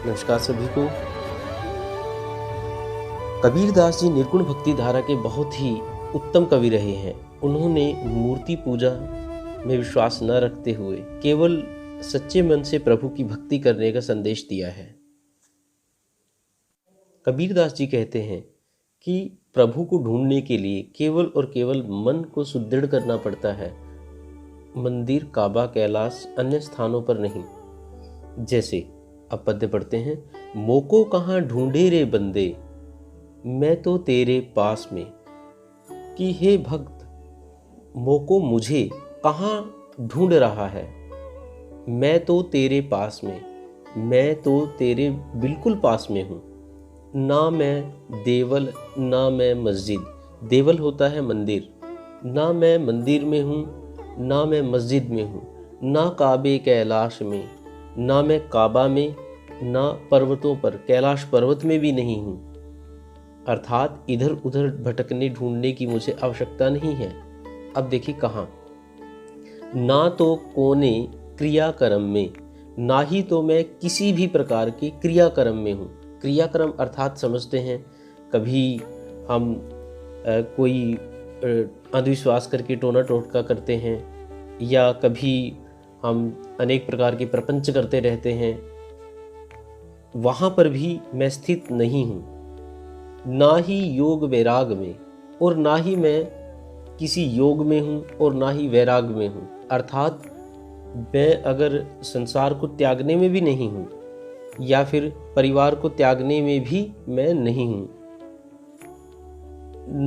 नमस्कार सभी को। कबीरदास जी निर्गुण भक्ति धारा के बहुत ही उत्तम कवि रहे हैं। उन्होंने मूर्ति पूजा में विश्वास न रखते हुए केवल सच्चे मन से प्रभु की भक्ति करने का संदेश दिया है। कबीरदास जी कहते हैं कि प्रभु को ढूंढने के लिए केवल और केवल मन को सुदृढ़ करना पड़ता है, मंदिर, काबा, कैलाश अन्य स्थानों पर नहीं। जैसे अब पद्य पढ़ते हैं। मोको कहाँ ढूंढे रे बंदे, मैं तो तेरे पास में। कि हे भक्त, मोको मुझे कहाँ ढूंढ रहा है, मैं तो तेरे पास में, मैं तो तेरे बिल्कुल पास में हूँ। ना मैं देवल ना मैं मस्जिद, देवल होता है मंदिर, ना मैं मंदिर में हूँ ना मैं मस्जिद में हूँ, ना काबे कैलाश में, ना मैं काबा में, ना पर्वतों पर, कैलाश पर्वत में भी नहीं हूँ। अर्थात इधर उधर भटकने ढूंढने की मुझे आवश्यकता नहीं है। अब देखिए कहाँ, ना तो कोने क्रियाक्रम में, ना ही तो मैं किसी भी प्रकार के क्रियाक्रम में हूँ। क्रियाक्रम अर्थात समझते हैं, कभी हम कोई अंधविश्वास करके टोना टोटका करते हैं, या कभी हम अनेक प्रकार के प्रपंच करते रहते हैं, वहाँ पर भी मैं स्थित नहीं हूँ। ना ही योग वैराग में, और ना ही मैं किसी योग में हूँ और ना ही वैराग में हूँ। अर्थात मैं अगर संसार को त्यागने में भी नहीं हूँ या फिर परिवार को त्यागने में भी मैं नहीं हूँ,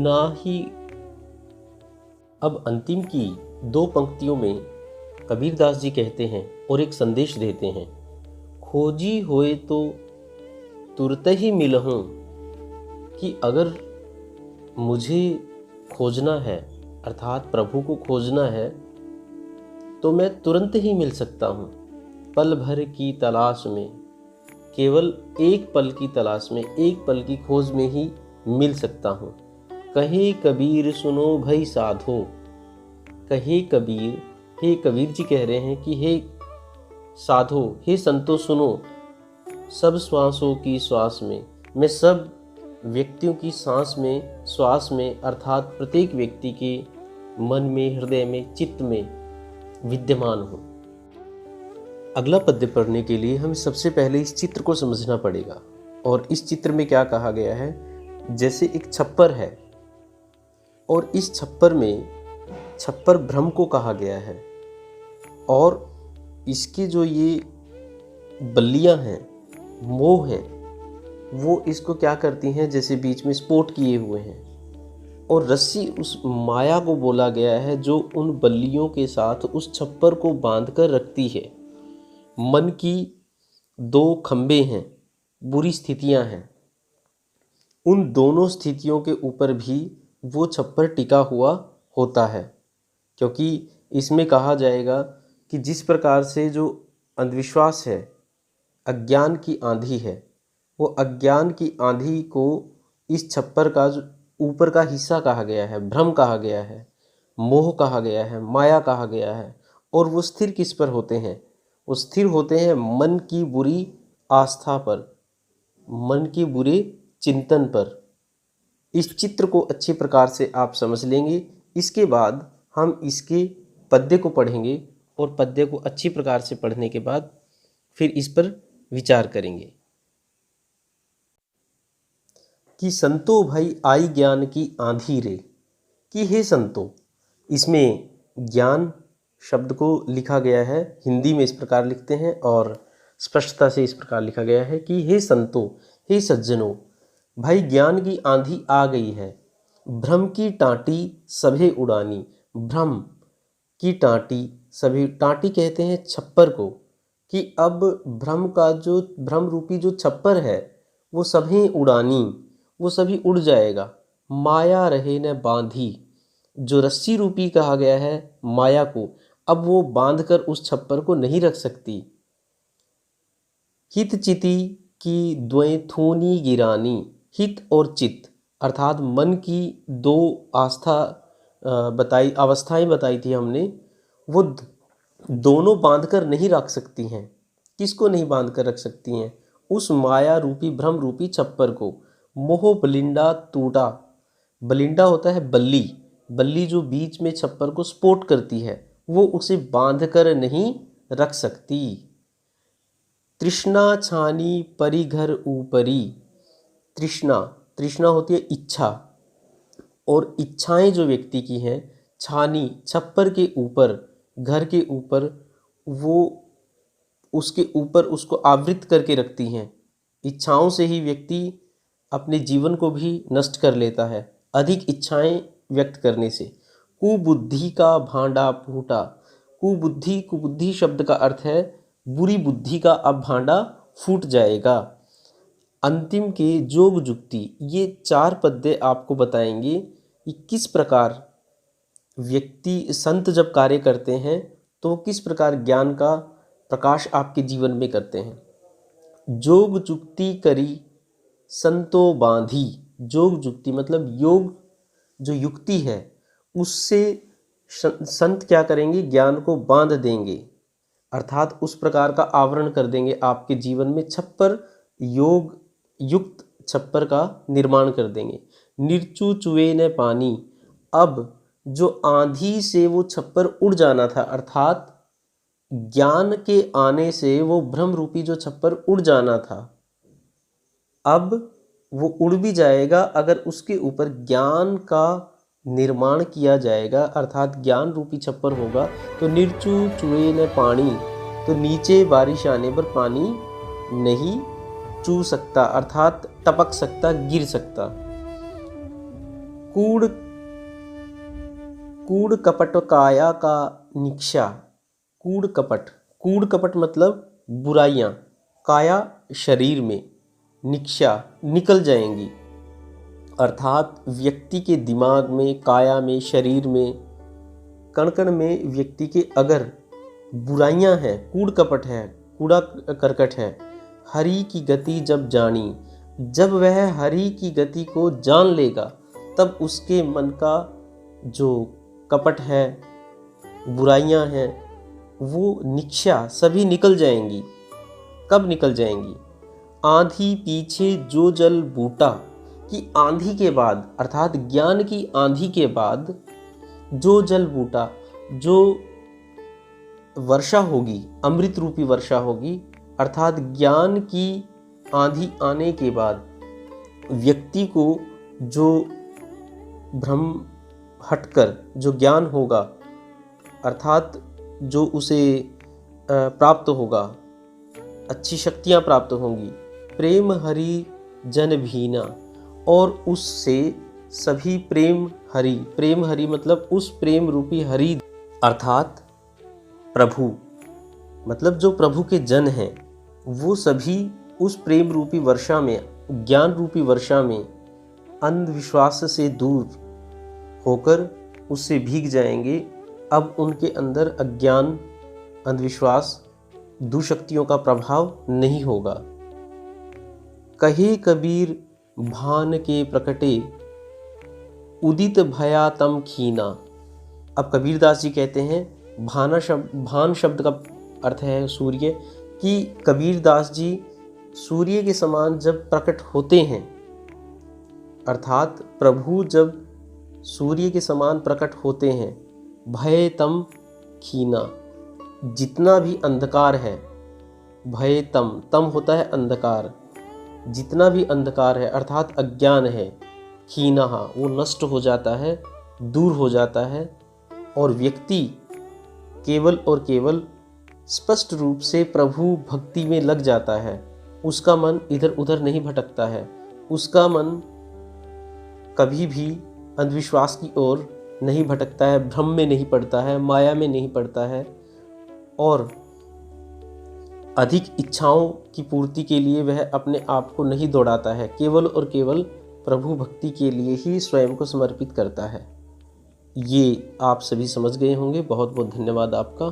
ना ही। अब अंतिम की दो पंक्तियों में कबीरदास जी कहते हैं और एक संदेश देते हैं। खोजी होए तो तुरत ही मिलहूँ, कि अगर मुझे खोजना है, अर्थात प्रभु को खोजना है, तो मैं तुरंत ही मिल सकता हूँ। पल भर की तलाश में, केवल एक पल की तलाश में, एक पल की खोज में ही मिल सकता हूँ। कहे कबीर सुनो भई साधो, कहे कबीर, हे कबीर जी कह रहे हैं कि हे साधो, हे संतो सुनो, सब श्वासों की श्वास में, मैं सब व्यक्तियों की सांस में, श्वास में, अर्थात प्रत्येक व्यक्ति के मन में, हृदय में, चित्त में विद्यमान हूँ। अगला पद्य पढ़ने के लिए हमें सबसे पहले इस चित्र को समझना पड़ेगा। और इस चित्र में क्या कहा गया है, जैसे एक छप्पर है और इस छप्पर में छप्पर भ्रम को कहा गया है, और इसकी जो ये बल्लियां हैं, मोह है, वो इसको क्या करती हैं, जैसे बीच में स्पोर्ट किए हुए हैं, और रस्सी उस माया को बोला गया है जो उन बल्लियों के साथ उस छप्पर को बांध कर रखती है। मन की दो खंबे हैं, बुरी स्थितियां हैं, उन दोनों स्थितियों के ऊपर भी वो छप्पर टिका हुआ होता है। क्योंकि इसमें कहा जाएगा कि जिस प्रकार से जो अंधविश्वास है, अज्ञान की आंधी है, वो अज्ञान की आंधी को इस छप्पर का जो ऊपर का हिस्सा कहा गया है, भ्रम कहा गया है, मोह कहा गया है, माया कहा गया है। और वो स्थिर किस पर होते हैं, वो स्थिर होते हैं मन की बुरी आस्था पर, मन के बुरे चिंतन पर। इस चित्र को अच्छे प्रकार से आप समझ लेंगे। इसके बाद हम इसके पद्य को पढ़ेंगे, और पद्य को अच्छी प्रकार से पढ़ने के बाद फिर इस पर विचार करेंगे। कि संतो भाई आई ज्ञान की आंधी रे, कि हे संतो, इसमें ज्ञान शब्द को लिखा गया है, हिंदी में इस प्रकार लिखते हैं और स्पष्टता से इस प्रकार लिखा गया है कि हे संतो, हे सज्जनों, भाई ज्ञान की आंधी आ गई है, भ्रम की टाँटी सभे उड़ानी। भ्रम की टाँटी, सभी, टाँटी कहते हैं छप्पर को, कि अब भ्रम का जो भ्रम रूपी जो छप्पर है वो सभी उड़ानी, वो सभी उड़ जाएगा। माया रहे न बांधी, जो रस्सी रूपी कहा गया है माया को, अब वो बांधकर उस छप्पर को नहीं रख सकती। हित चिति की द्वय थूनी गिरानी, हित और चित अर्थात मन की दो आस्था बताई, अवस्थाएं बताई थी हमने, वो दोनों बांध कर नहीं रख सकती हैं। किसको नहीं बांध कर रख सकती हैं? उस माया रूपी भ्रम रूपी छप्पर को। मोह बलिंडा टूटा। बलिंडा होता है बल्ली, बल्ली जो बीच में छप्पर को सपोर्ट करती है, वो उसे बांध कर नहीं रख सकती। तृष्णा छानी परी घर ऊपरी। तृष्णा, तृष्णा होती है इच्छा, और इच्छाएं जो व्यक्ति की हैं, छानी छप्पर के ऊपर, घर के ऊपर, वो उसके ऊपर उसको आवृत करके रखती हैं। इच्छाओं से ही व्यक्ति अपने जीवन को भी नष्ट कर लेता है, अधिक इच्छाएं व्यक्त करने से। कुबुद्धि का भांडा फूटा। कुबुद्धि, कुबुद्धि शब्द का अर्थ है बुरी बुद्धि का अब भांडा फूट जाएगा। अंतिम के जोग जुक्ति, ये 4 पद्य आपको बताएंगे कि किस प्रकार व्यक्ति, संत जब कार्य करते हैं तो किस प्रकार ज्ञान का प्रकाश आपके जीवन में करते हैं। जोग जुक्ति करी संतो बांधी। जोग जुक्ति मतलब योग जो युक्ति है, उससे संत क्या करेंगे, ज्ञान को बांध देंगे, अर्थात उस प्रकार का आवरण कर देंगे आपके जीवन में, छप्पर, योग युक्त छप्पर का निर्माण कर देंगे। निर्चु चुए न पानी। अब जो आंधी से वो छप्पर उड़ जाना था, अर्थात ज्ञान के आने से वो भ्रम रूपी जो छप्पर उड़ जाना था, अब वो उड़ भी जाएगा अगर उसके ऊपर ज्ञान का निर्माण किया जाएगा, अर्थात ज्ञान रूपी छप्पर होगा। तो निर्चु चुए न पानी, तो नीचे बारिश आने पर पानी नहीं चू सकता, अर्थात टपक सकता, गिर सकता। कूड़, कूड़ कपट काया का निक्षा। कूड़ कपट, कूड़ कपट मतलब बुराइयां, काया शरीर में, निक्षा निकल जाएंगी, अर्थात व्यक्ति के दिमाग में, काया में, शरीर में, कण कण में व्यक्ति के अगर बुराइयां हैं, कूड़ कपट है, कूड़ा करकट है, हरि की गति जब जानी, जब वह हरि की गति को जान लेगा, तब उसके मन का जो कपट है, बुराइयां हैं, वो निक्षा सभी निकल जाएंगी। कब निकल जाएंगी? आंधी पीछे जो जल बूटा, कि आंधी के बाद, अर्थात ज्ञान की आंधी के बाद जो जल बूटा, जो वर्षा होगी, अमृत रूपी वर्षा होगी, अर्थात ज्ञान की आंधी आने के बाद व्यक्ति को जो भ्रम हटकर जो ज्ञान होगा, अर्थात जो उसे प्राप्त होगा, अच्छी शक्तियाँ प्राप्त होंगी। प्रेम हरि जन भीना, और उससे सभी प्रेम हरि, प्रेम हरि मतलब उस प्रेम रूपी हरि, अर्थात प्रभु, मतलब जो प्रभु के जन हैं, वो सभी उस प्रेम रूपी वर्षा में, ज्ञान रूपी वर्षा में अंधविश्वास से दूर होकर उससे भीग जाएंगे। अब उनके अंदर अज्ञान, अंधविश्वास, दुशक्तियों का प्रभाव नहीं होगा। कहे कबीर भान के प्रकटे, उदित भया तम खीना। अब कबीरदास जी कहते हैं, भान शब्द का अर्थ है सूर्य, कि कबीरदास जी सूर्य के समान जब प्रकट होते हैं, अर्थात प्रभु जब सूर्य के समान प्रकट होते हैं, भय तम खीना, जितना भी अंधकार है, भय तम, तम होता है अंधकार, जितना भी अंधकार है अर्थात अज्ञान है, खीना, वो नष्ट हो जाता है, दूर हो जाता है, और व्यक्ति केवल और केवल स्पष्ट रूप से प्रभु भक्ति में लग जाता है। उसका मन इधर उधर नहीं भटकता है, उसका मन कभी भी अंधविश्वास की ओर नहीं भटकता है, भ्रम में नहीं पड़ता है, माया में नहीं पड़ता है, और अधिक इच्छाओं की पूर्ति के लिए वह अपने आप को नहीं दौड़ाता है, केवल और केवल प्रभु भक्ति के लिए ही स्वयं को समर्पित करता है। ये आप सभी समझ गए होंगे। बहुत बहुत धन्यवाद आपका।